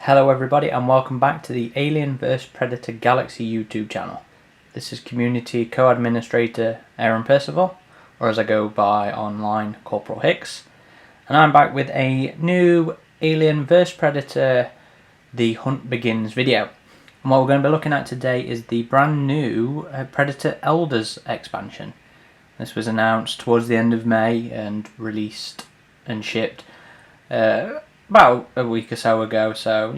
Hello everybody and welcome back to the Alien vs Predator Galaxy YouTube channel. This is Community Co-Administrator Aaron Percival, or as I go by online, Corporal Hicks. And I'm back with a new Alien vs Predator The Hunt Begins video. And what we're going to be looking at today is the brand new Predator Elders expansion. This was announced towards the end of May and released and shipped about a week or so ago, so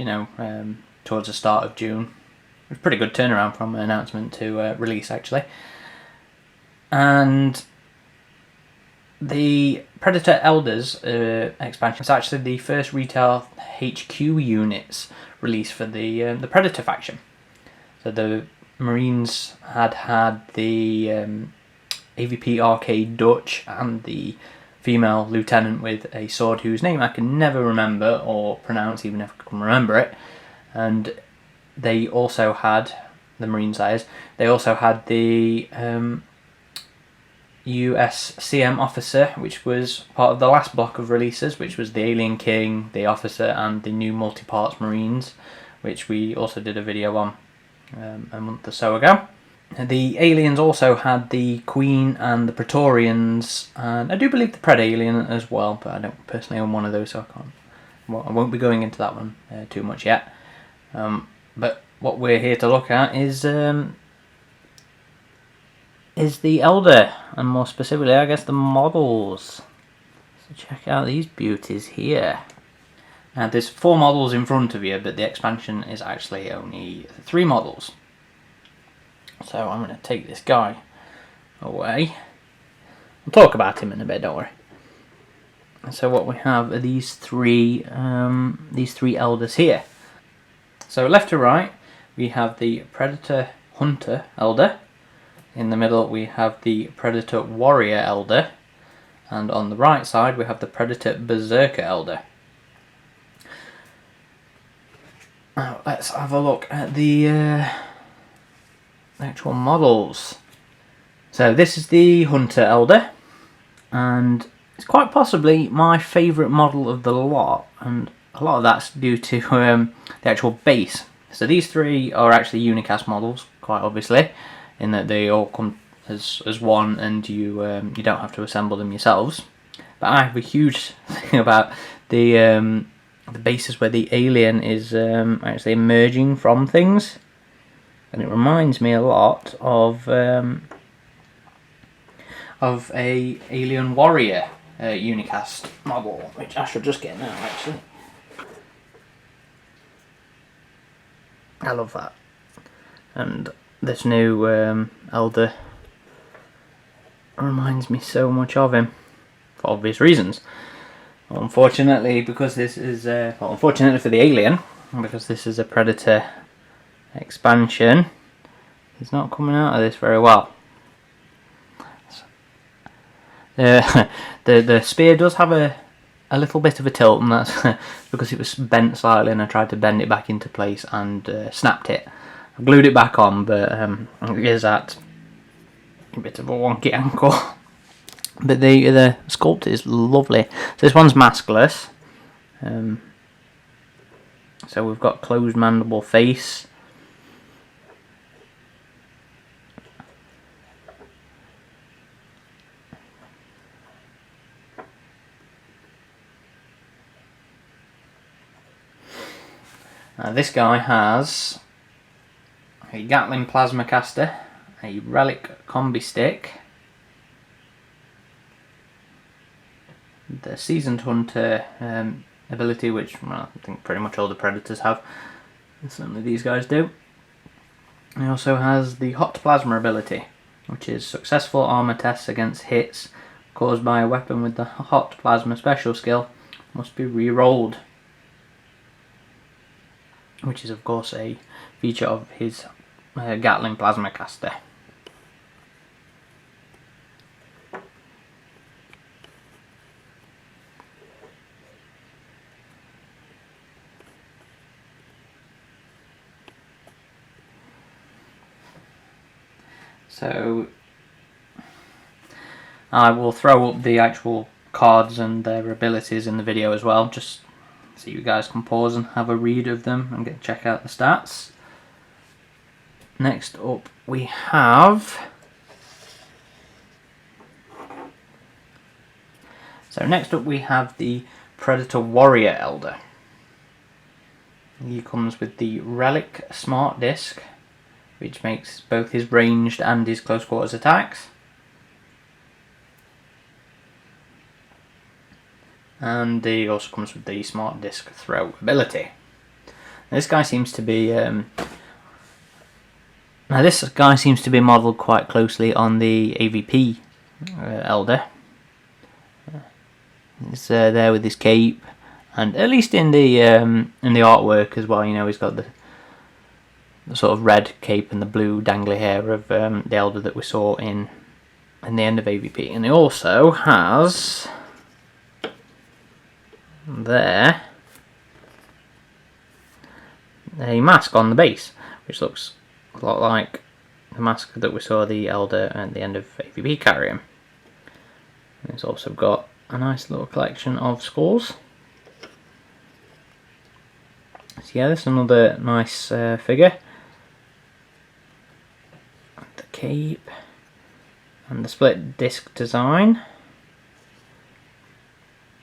towards the start of June. It was a pretty good turnaround from an announcement to release actually. And the Predator Elders expansion is actually the first retail HQ units released for the Predator faction. So the Marines had the AVP Arcade Dutch and the female lieutenant with a sword whose name I can never remember or pronounce, even if I can remember it. And they also had, the Marine Sires, they also had the USCM officer, which was part of the last block of releases, which was the Alien King, the officer, and the new multi-parts Marines, which we also did a video on a month or so ago. The Aliens also had the Queen and the Praetorians, and I do believe the Pred Alien as well, but I don't personally own one of those, so I won't be going into that one too much yet. But what we're here to look at is the Elder, and more specifically, I guess, the models. So check out these beauties here. Now, there's 4 models in front of you, but the expansion is actually only 3 models. So I'm going to take this guy away. We'll talk about him in a bit, don't worry. So what we have are these three elders here. So left to right, we have the Predator Hunter Elder. In the middle, we have the Predator Warrior Elder. And on the right side, we have the Predator Berserker Elder. Now, let's have a look at the actual models. So this is the Hunter Elder, and it's quite possibly my favourite model of the lot, and a lot of that's due to the actual base. So these 3 are actually unicast models, quite obviously, in that they all come as one, and you don't have to assemble them yourselves. But I have a huge thing about the bases where the alien is actually emerging from things. And it reminds me a lot of a Alien Warrior unicast model, which I should just get now actually. I love that. And this new Elder reminds me so much of him, for obvious reasons. Unfortunately, because this is unfortunately for the Alien, because this is a Predator expansion, he's not coming out of this very well. The spear does have a little bit of a tilt, and that's because it was bent slightly, and I tried to bend it back into place and snapped it. I glued it back on, but it is at a bit of a wonky ankle. But the sculpt is lovely. So this one's maskless. So we've got closed mandible face. Now this guy has a Gatling plasma caster, a relic combi stick, the Seasoned Hunter ability, which I think pretty much all the Predators have, and certainly these guys do. He also has the Hot Plasma ability, which is successful armor tests against hits caused by a weapon with the Hot Plasma special skill must be re-rolled, which is of course a feature of his Gatling plasma caster. So I will throw up the actual cards and their abilities in the video as well, just so you guys can pause and have a read of them and check out the stats. Next up we have... So next up we have the Predator Warrior Elder. He comes with the Relic Smart Disc, which makes both his ranged and his close quarters attacks. And he also comes with the Smart Disc Throw ability. This guy seems to be modelled quite closely on the AVP Elder. He's there with his cape, and at least in the artwork as well, you know, he's got the sort of red cape and the blue dangly hair of the Elder that we saw in the end of AVP. And he also has there a mask on the base, which looks a lot like the mask that we saw the Elder at the end of AVP carrying. And it's also got a nice little collection of scores. So yeah, this is another nice figure. The cape and the split disc design.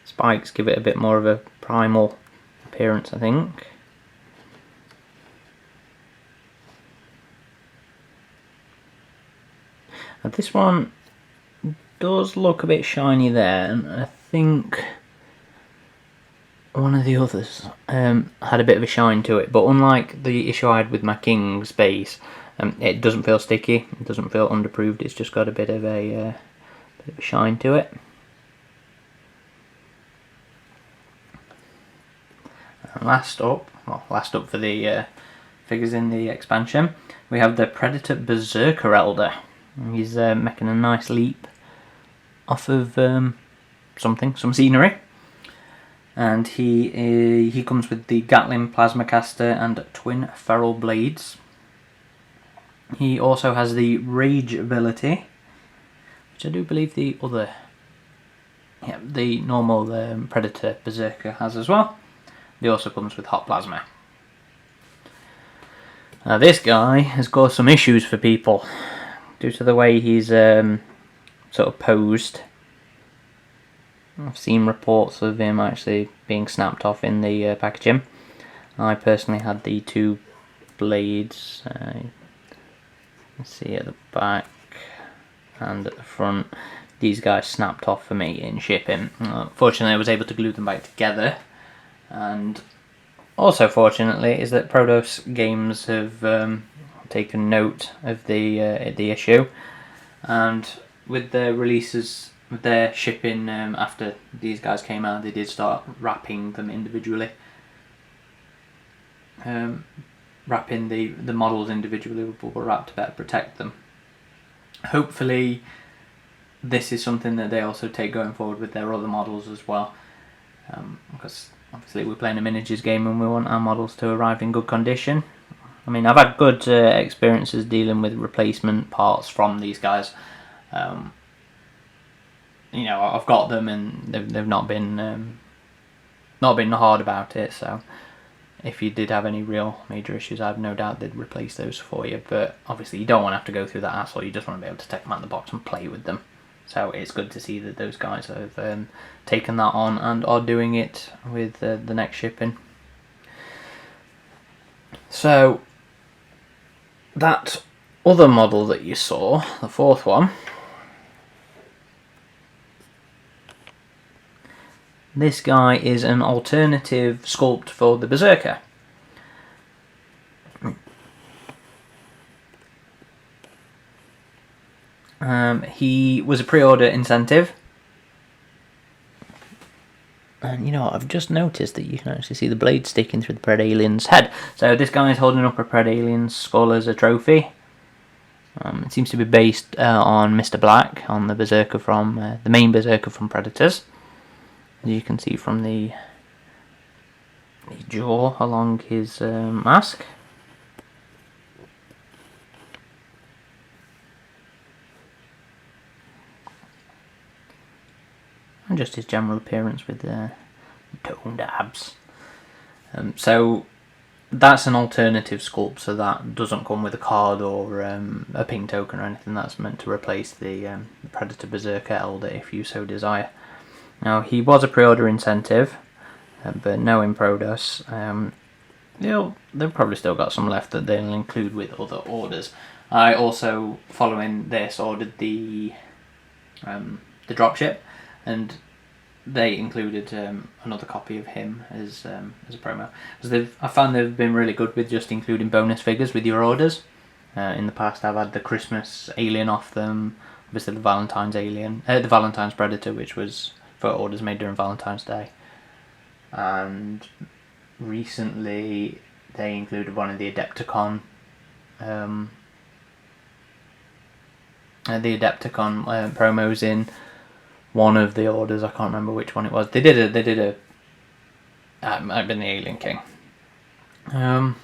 Spikes give it a bit more of a primal appearance, I think. And this one does look a bit shiny there, and I think one of the others had a bit of a shine to it, but unlike the issue I had with my King's base, it doesn't feel sticky, it doesn't feel underproved, it's just got a bit of a shine to it. And last up for the figures in the expansion, we have the Predator Berserker Elder. He's making a nice leap off of some scenery, and he comes with the Gatling Plasma Caster and twin Feral Blades. He also has the Rage ability, which I do believe the normal Predator Berserker has as well. He also comes with Hot Plasma. Now this guy has caused some issues for people due to the way he's sort of posed. I've seen reports of him actually being snapped off in the packaging. I personally had the two blades, let's see, at the back and at the front. These guys snapped off for me in shipping. Fortunately I was able to glue them back together, and also fortunately is that Prodos Games have taken note of the issue, and with their releases, with their shipping after these guys came out, they did start wrapping them individually, wrapping the models individually with bubble wrap to better protect them. Hopefully this is something that they also take going forward with their other models as well, because obviously we're playing a miniatures game and we want our models to arrive in good condition. I mean, I've had good experiences dealing with replacement parts from these guys. You know, I've got them and they've not been hard about it. So if you did have any real major issues, I have no doubt they'd replace those for you. But obviously you don't want to have to go through that hassle. You just want to be able to take them out of the box and play with them. So it's good to see that those guys have taken that on and are doing it with the next shipping. So that other model that you saw, the fourth one, this guy is an alternative sculpt for the Berserker. He was a pre-order incentive, and you know what, I've just noticed that you can actually see the blade sticking through the Pred Alien's head. So this guy is holding up a Pred Alien's skull as a trophy. It seems to be based on Mr. Black, on the Berserker from the main Berserker from Predators. As you can see from the jaw along his mask. And just his general appearance with the toned abs. So that's an alternative sculpt, so that doesn't come with a card or a pink token or anything. That's meant to replace the Predator Berserker Elder if you so desire. Now, he was a pre-order incentive, but no in Prodos. They've probably still got some left that they'll include with other orders. I also, following this, ordered the dropship, and they included another copy of him as a promo. Because I found they've been really good with just including bonus figures with your orders. In the past, I've had the Christmas alien off them, obviously the Valentine's alien, the Valentine's Predator, which was for orders made during Valentine's Day, and recently they included one of the Adepticon. Promos in one of the orders. I can't remember which one it was. They did a. It might have been the Alien King. So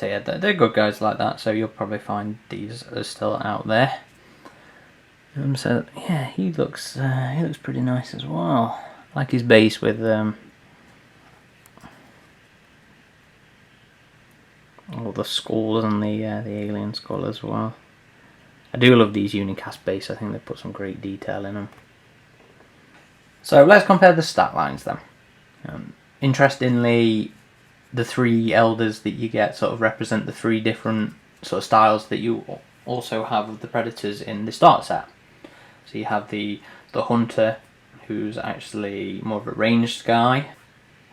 yeah, they're good guys like that. So you'll probably find these are still out there. So yeah, he looks pretty nice as well. I like his base with all the skulls and the alien skull as well. I do love these unicast base. I think they put some great detail in them. So let's compare the stat lines then. Interestingly, the 3 elders that you get sort of represent the 3 different sort of styles that you also have of the Predators in the start set. So you have the Hunter, who's actually more of a ranged guy.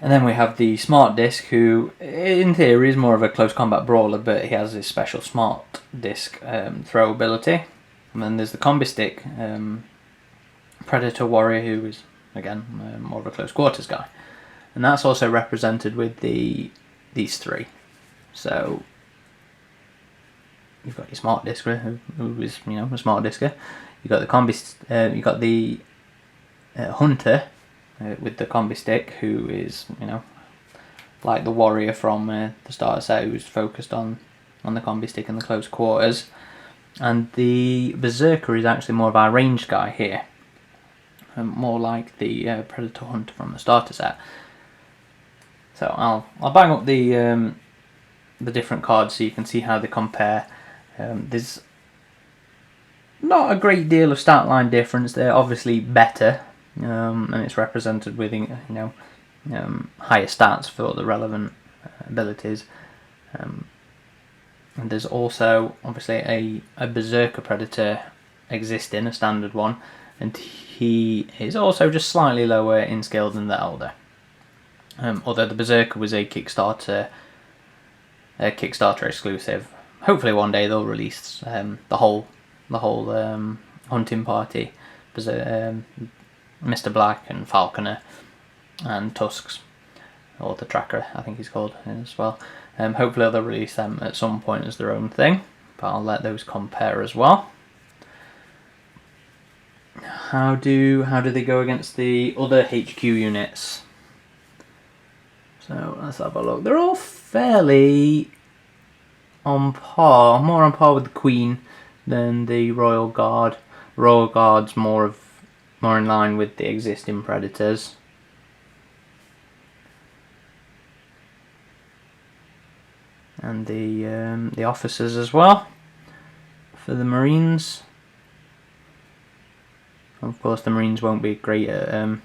And then we have the Smart Disc, who in theory is more of a close combat brawler, but he has his special Smart Disc throw ability. And then there's the Combi Stick Predator Warrior, who is again more of a close quarters guy. And that's also represented with these 3. So you've got your Smart Discer, who is a Smart Discer. You've got the Combi, you've got the Hunter. With the Combi Stick, who is, like the warrior from the starter set, who's focused on the Combi Stick and the close quarters. And the Berserker is actually more of our ranged guy here. More like the Predator Hunter from the starter set. So I'll bang up the different cards so you can see how they compare. There's not a great deal of stat line difference. They're obviously better. And it's represented with higher stats for the relevant abilities. And there's also obviously a Berserker Predator existing, a standard one, and he is also just slightly lower in skill than the Elder. Although the Berserker was a Kickstarter exclusive. Hopefully one day they'll release the whole hunting party. Mr. Black and Falconer and Tusks, or the Tracker I think he's called as well. Hopefully they'll release them at some point as their own thing, but I'll let those compare as well. How do they go against the other HQ units? So let's have a look. They're all fairly on par, more on par with the Queen than the Royal Guard. Royal Guard's more in line with the existing Predators. And the officers as well for the Marines. Of course, the Marines won't be great at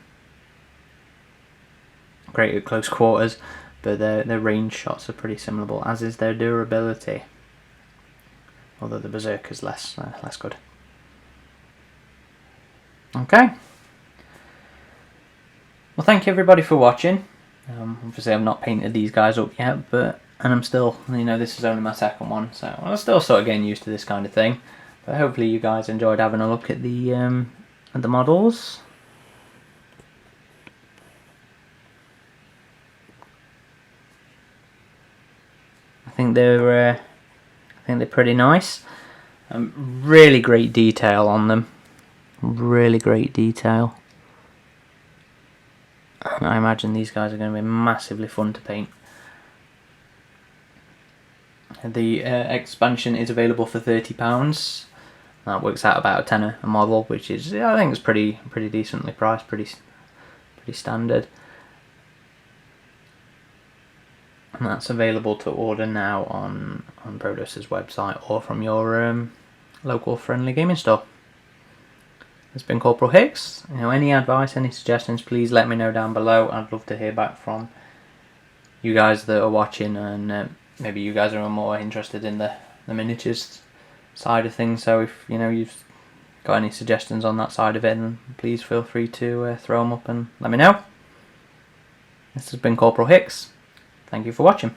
close quarters, but their range shots are pretty similar, as is their durability. Although the Berserker's less good. Okay. Well, thank you everybody for watching. Obviously I've not painted these guys up yet, and I'm still, this is only my second one, so I'm still sort of getting used to this kind of thing. But hopefully you guys enjoyed having a look at the models. I think they're pretty nice. Really great detail on them. Really great detail. And I imagine these guys are going to be massively fun to paint. The expansion is available for £30. That works out about a tenner a model, which is, I think, it's pretty decently priced, pretty standard. and that's available to order now on Prodos' website or from your local friendly gaming store. It's been Corporal Hicks. Any advice, any suggestions, please let me know down below. I'd love to hear back from you guys that are watching, and maybe you guys are more interested in the miniatures side of things. So if you've got any suggestions on that side of it, then please feel free to throw them up and let me know. This has been Corporal Hicks. Thank you for watching.